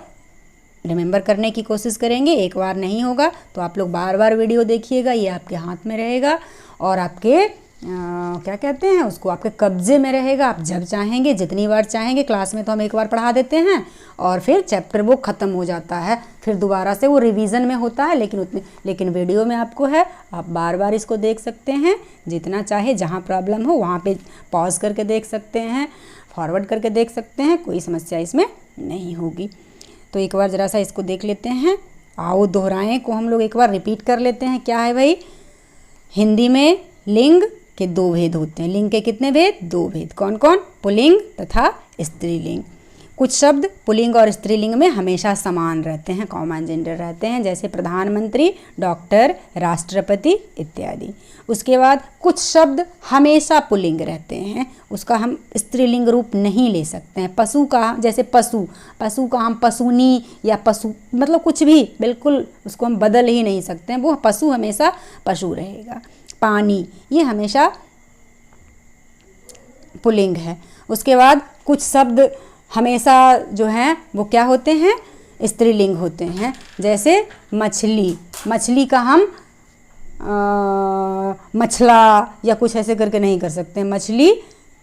रिमेंबर करने की कोशिश करेंगे। एक बार नहीं होगा तो आप लोग बार बार वीडियो देखिएगा, ये आपके हाथ में रहेगा और आपके क्या कहते हैं उसको, आपके कब्जे में रहेगा। आप जब चाहेंगे, जितनी बार चाहेंगे, क्लास में तो हम एक बार पढ़ा देते हैं और फिर चैप्टर वो ख़त्म हो जाता है, फिर दोबारा से वो रिवीजन में होता है, लेकिन वीडियो में आपको है, आप बार बार इसको देख सकते हैं, जितना चाहे, जहाँ प्रॉब्लम हो वहाँ पे पॉज करके देख सकते हैं, फॉरवर्ड करके देख सकते हैं, कोई समस्या इसमें नहीं होगी। तो एक बार ज़रा सा इसको देख लेते हैं। आओ दोहराएं को हम लोग एक बार रिपीट कर लेते हैं। क्या है भाई, हिंदी में लिंग के 2 भेद होते हैं। लिंग के कितने भेद? 2 भेद। कौन कौन? पुल्लिंग तथा स्त्रीलिंग। कुछ शब्द पुल्लिंग और स्त्रीलिंग में हमेशा समान रहते हैं, कॉमन जेंडर रहते हैं, जैसे प्रधानमंत्री, डॉक्टर, राष्ट्रपति इत्यादि। उसके बाद कुछ शब्द हमेशा पुल्लिंग रहते हैं, उसका हम स्त्रीलिंग रूप नहीं ले सकते हैं। पशु का, जैसे पशु, पशु का हम पशुनी या पशु, मतलब कुछ भी, बिल्कुल उसको हम बदल ही नहीं सकते हैं, वो पशु हमेशा पशु रहेगा। पानी, ये हमेशा पुल्लिंग है। उसके बाद कुछ शब्द हमेशा जो हैं वो क्या होते हैं? स्त्रीलिंग होते हैं, जैसे मछली, मछली का हम मछला या कुछ ऐसे करके नहीं कर सकते, मछली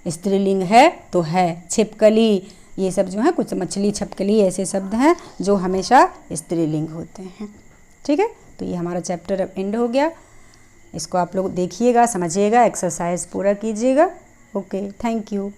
स्त्रीलिंग है तो है। छिपकली, ये सब जो है कुछ, मछली, छिपकली ऐसे शब्द हैं जो हमेशा स्त्रीलिंग होते हैं। ठीक है, तो ये हमारा चैप्टर अब एंड हो गया। इसको आप लोग देखिएगा, समझिएगा, एक्सरसाइज पूरा कीजिएगा। Okay, thank you.